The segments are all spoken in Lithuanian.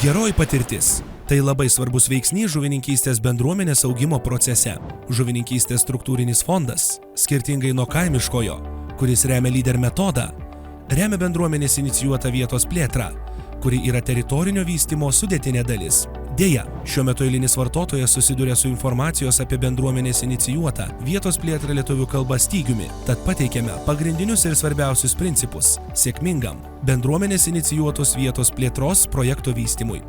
Geroji patirtis. Tai labai svarbus veiksnys žuvininkystės bendruomenės augimo procese. Žuvininkystės struktūrinis fondas, skirtingai nuo kaimiškojo, kuris remia lyder metodą, remia bendruomenės inicijuotą vietos plėtrą, kuri yra teritorinio vystymo sudėtinė dalis. Deja, šiuo metu eilinis vartotojas susiduria su informacijos apie bendruomenės inicijuotą vietos plėtrą lietuvių kalba stygiumi, tad pateikiame pagrindinius ir svarbiausius principus sėkmingam bendruomenės inicijuotos vietos plėtros projekto vystymui.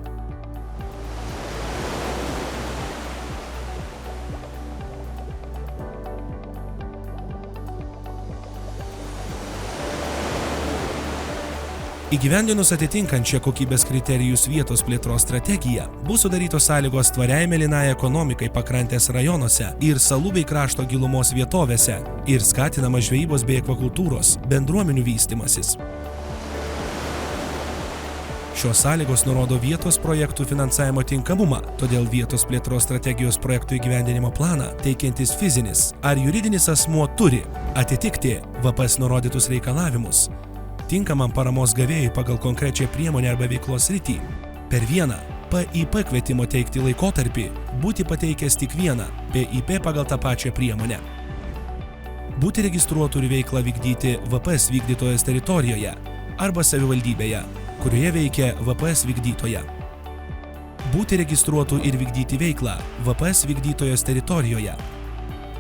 Įgyvendinus atitinkančią kokybės kriterijus vietos plėtros strategiją, bus sudarytos sąlygos tvariai mėlynai ekonomikai pakrantės rajonuose ir salų bei krašto gilumos vietovėse ir skatinama žvejybos bei akvakultūros bendruomenių vystymasis. Šios sąlygos nurodo vietos projektų finansavimo tinkamumą, todėl vietos plėtros strategijos projektų įgyvendinimo planą teikiantis fizinis ar juridinis asmuo turi atitikti VPS nurodytus reikalavimus, tinkamam paramos gavėjui pagal konkrečią priemonę arba veiklos sritį, per vieną PIP kvietimo teikti laikotarpį būti pateikęs tik vieną PIP pagal tą pačią priemonę, būti registruotų ir veiklą vykdyti VPS vykdytojas teritorijoje arba savivaldybėje, kurioje veikia VPS vykdytoja, būti registruotų ir vykdyti veiklą VPS vykdytojas teritorijoje,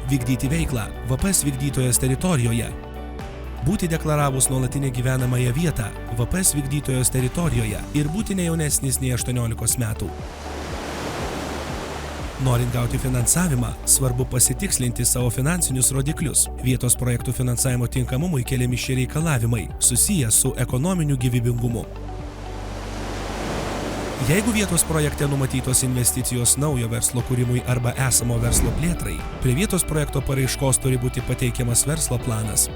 vykdyti veiklą VPS vykdytojas teritorijoje, būti deklaravus nuolatinę gyvenamąją vietą VPS vykdytojos teritorijoje ir būti ne jaunesnis nei 18 metų. Norint gauti finansavimą, svarbu pasitikslinti savo finansinius rodiklius. Vietos projektų finansavimo tinkamumui keliami šie reikalavimai, susiję su ekonominiu gyvybingumu. Jeigu vietos projekte numatytos investicijos naujo verslo kūrimui arba esamo verslo plėtrai, prie vietos projekto paraiškos turi būti pateikiamas verslo planas.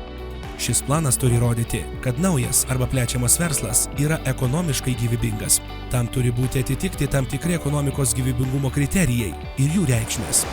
Šis planas turi rodyti, kad naujas arba plečiamas verslas yra ekonomiškai gyvybingas. Tam turi būti atitikti tam tikri ekonomikos gyvybingumo kriterijai ir jų reikšmės.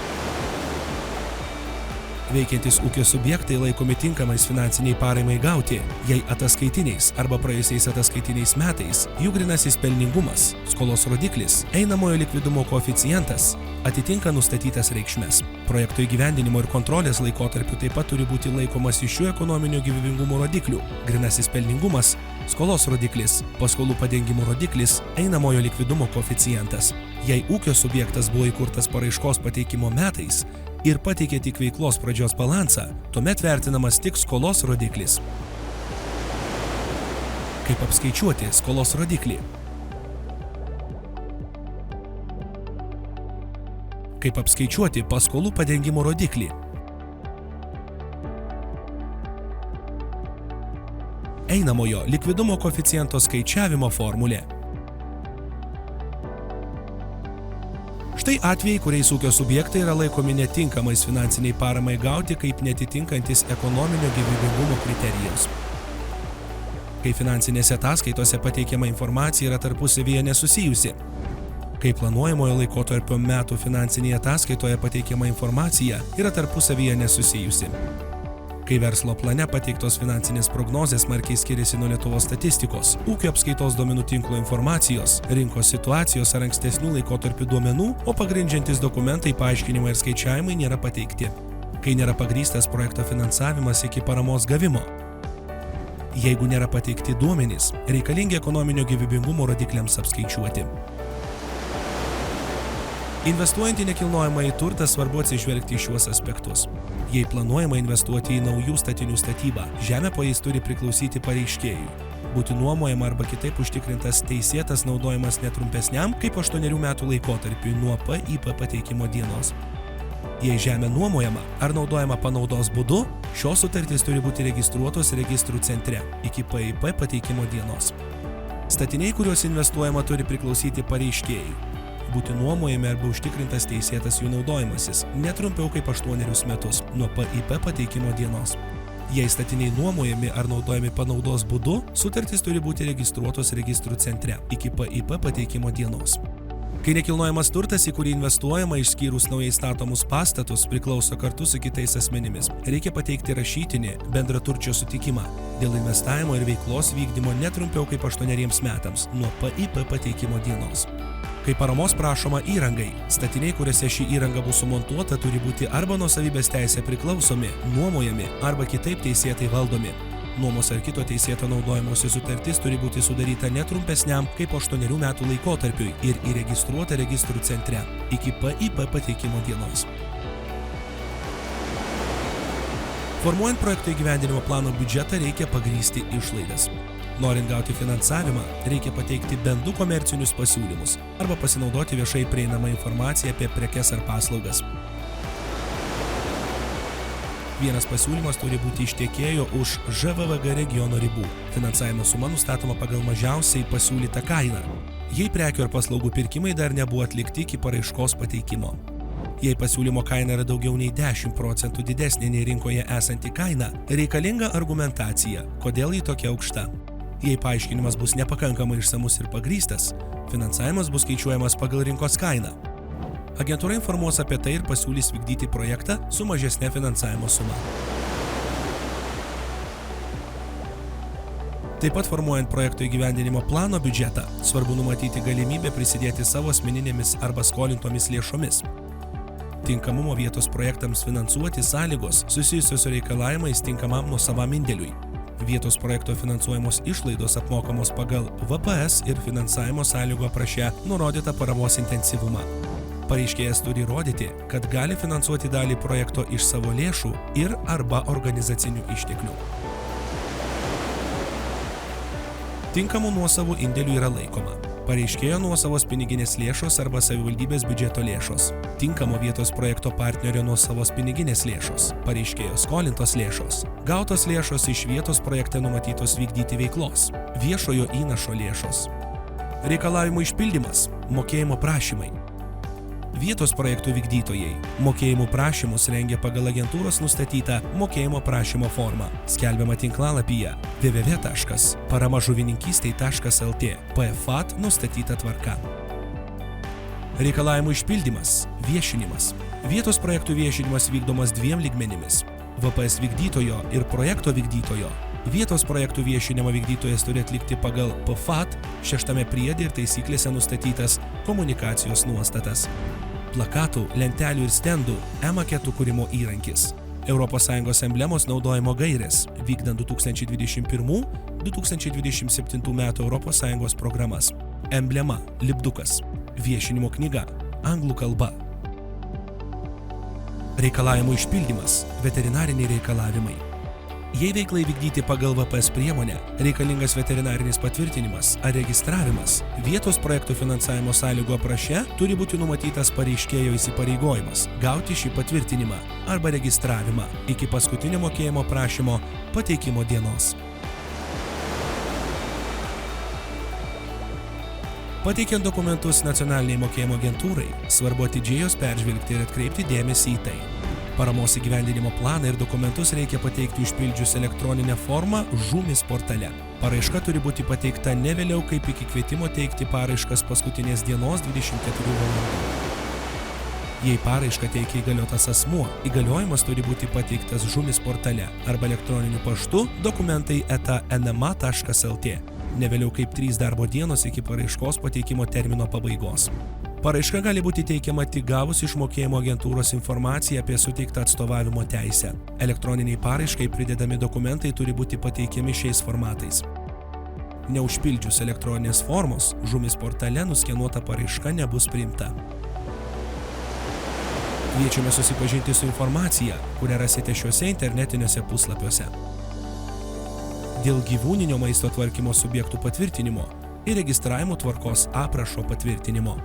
Veikiantys ūkio subjektai laikomi tinkamais finansiniai paramai gauti, jei ataskaitiniais arba praėjusiais ataskaitiniais metais jų grynasis pelningumas, skolos rodiklis, einamojo likvidumo koeficientas atitinka nustatytas reikšmes. Projekto įgyvendinimo ir kontrolės laikotarpiu taip pat turi būti laikomas iš šių ekonominio gyvybingumo rodiklių: grynasis pelningumas, skolos rodiklis, paskolų padengimo rodiklis, einamojo likvidumo koeficientas. Jei ūkio subjektas buvo įkurtas paraiškos pateikimo metais ir pateikė tik veiklos pradžios balansą, tuomet vertinamas tik skolos rodiklis. Kaip apskaičiuoti skolos rodiklį? Kaip apskaičiuoti paskolų padengimo rodiklį? Einamojo likvidumo koeficiento skaičiavimo formulė. Štai atvejai, kuriais ūkio subjektai yra laikomi netinkamais finansiniai paramai gauti kaip netitinkantis ekonominio gyvybingumo kriterijaus. Kai finansinėse ataskaitose pateikiama informacija yra tarpusavyje nesusijusi. Kai planuojamojo laikotarpio metų finansinėje ataskaitoje pateikiama informacija yra tarpusavyje nesusijusi. Kai verslo plane pateiktos finansinės prognozės smarkiai skiriasi nuo Lietuvos statistikos, ūkio apskaitos duomenų tinklo informacijos, rinkos situacijos ar ankstesnių laikotarpių duomenų, o pagrindžiantis dokumentai, paaiškinimai ir skaičiavimai nėra pateikti. Kai nėra pagrįstas projekto finansavimas iki paramos gavimo. Jeigu nėra pateikti duomenys, reikalingi ekonominio gyvybingumo rodikliams apskaičiuoti. Investuojant į nekilnojamąjį turtą svarbu atsižvelgti į šiuos aspektus. Jei planuojama investuoti į naujų statinių statybą, žemė po jais turi priklausyti pareiškėjui, būti nuomojama arba kitaip užtikrintas teisėtas naudojimas netrumpesniam kaip 8 metų laikotarpiui nuo PIP pateikimo dienos. Jei žemė nuomojama ar naudojama panaudos būdu, šios sutartys turi būti registruotos registrų centre iki PIP pateikimo dienos. Statiniai, kuriuos investuojama, turi priklausyti pareiškėjui, būti nuomojami arba užtikrintas teisėtas jų naudojimasis netrumpiau kaip 8 metus nuo PIP pateikimo dienos. Jei statiniai nuomojami ar naudojami panaudos būdu, sutartys turi būti registruotos registrų centre iki PIP pateikimo dienos. Kai nekilnojamas turtas, į kurį investuojama išskyrus naujai statomus pastatus, priklauso kartu su kitais asmenimis, reikia pateikti rašytinį bendraturčio sutikimą dėl investavimo ir veiklos vykdymo netrumpiau kaip 8 metams nuo PIP pateikimo dienos. Kai paramos prašoma įrangai, statiniai, kuriuose ši įranga bus sumontuota, turi būti arba nuosavybės teisė priklausomi, nuomojami arba kitaip teisėtai valdomi. Nuomos ar kito teisėto naudojimosi sutartis turi būti sudaryta netrumpesniam kaip 8 metų laikotarpiui ir įregistruota registrų centre iki PIP pateikimo dienos. Formuojant projekto įgyvendinimo plano biudžetą reikia pagrįsti išlaidas. Norint gauti finansavimą, reikia pateikti bent 2 komercinius pasiūlymus arba pasinaudoti viešai prieinamą informaciją apie prekes ar paslaugas. Vienas pasiūlymas turi būti iš tiekėjo už ŽVVG regiono ribų. Finansavimo suma nustatoma pagal mažiausiai pasiūlytą kainą. Jei prekių ar paslaugų pirkimai dar nebuvo atlikti iki paraiškos pateikimo. Jei pasiūlymo kaina yra daugiau nei 10% didesnė nei rinkoje esanti kaina, reikalinga argumentacija, kodėl ji tokia aukšta. Jei paaiškinimas bus nepakankamai išsamus ir pagrįstas, finansavimas bus skaičiuojamas pagal rinkos kainą. Agentūra informuos apie tai ir pasiūlys vykdyti projektą su mažesne finansavimo suma. Taip pat formuojant projekto įgyvendinimo plano biudžetą, svarbu numatyti galimybę prisidėti savo asmeninėmis arba skolintomis lėšomis. Tinkamumo vietos projektams finansuoti sąlygos susijusios su reikalavimais tinkamam nuosavam indėliui. Vietos projekto finansuojamos išlaidos apmokamos pagal VPS ir finansavimo sąlygų apraše nurodytą paramos intensyvumą. Pareiškėjas turi įrodyti, kad gali finansuoti dalį projekto iš savo lėšų ir arba organizacinių išteklių. Tinkamų nuosavų indėlių yra laikoma pareiškėjo nuosavos piniginės lėšos arba savivaldybės biudžeto lėšos, tinkamo vietos projekto partnerio nuosavos piniginės lėšos, pareiškėjo skolintos lėšos, gautos lėšos iš vietos projekte numatytos vykdyti veiklos, viešojo įnašo lėšos. Reikalavimų išpildymas, mokėjimo prašymai. Vietos projektų vykdytojai mokėjimų prašymus rengia pagal agentūros nustatytą mokėjimo prašymo formą, skelbiama tinklalapyje www.paramažuvininkystei.lt PFAT nustatyta tvarka. Reikalavimų išpildymas, viešinimas. Vietos projektų viešinimas vykdomas 2 lygmenimis – VPS vykdytojo ir projekto vykdytojo. Vietos projektų viešinimo vykdytojas turi atlikti pagal PFAT 6 priede ir taisyklėse nustatytas komunikacijos nuostatas. Plakatų, lentelių ir stendų e-maketų kūrimo įrankis. ES emblemos naudojimo gairės, vykdant 2021-2027 metų ES programas. Emblema, lipdukas. Viešinimo knyga, anglų kalba. Reikalavimų išpildymas, veterinariniai reikalavimai. Jei veiklai vykdyti pagal VPS priemonę, reikalingas veterinarinis patvirtinimas ar registravimas, vietos projektų finansavimo sąlygų apraše turi būti numatytas pareiškėjo įsipareigojimas gauti šį patvirtinimą arba registravimą iki paskutinio mokėjimo prašymo pateikimo dienos. Pateikiant dokumentus nacionaliniai mokėjimo agentūrai, svarbu atidžiai jos peržvelgti ir atkreipti dėmesį į tai. Paramos įgyvendinimo planą ir dokumentus reikia pateikti užpildžius elektroninę formą Žumis portale. Paraiška turi būti pateikta ne vėliau kaip iki kvietimo teikti paraiškas paskutinės dienos 24 valandų. Jei paraišką teikia įgaliotas asmuo, įgaliojimas turi būti pateiktas Žumis portale arba elektroniniu paštu dokumentai@nma.lt, ne vėliau kaip 3 darbo dienos iki paraiškos pateikimo termino pabaigos. Paraiška gali būti teikiama tik gavus iš mokėjimo agentūros informaciją apie suteiktą atstovavimo teisę. Elektroniniai paraiškai pridedami dokumentai turi būti pateikiami šiais formatais. Neužpildžius elektroninės formos, Žumis portale nuskenuota paraiška nebus priimta. Kviečiame susipažinti su informacija, kurią rasite šiuose internetiniuose puslapiuose. Dėl gyvūninio maisto tvarkymo subjektų patvirtinimo ir registravimo tvarkos aprašo patvirtinimo.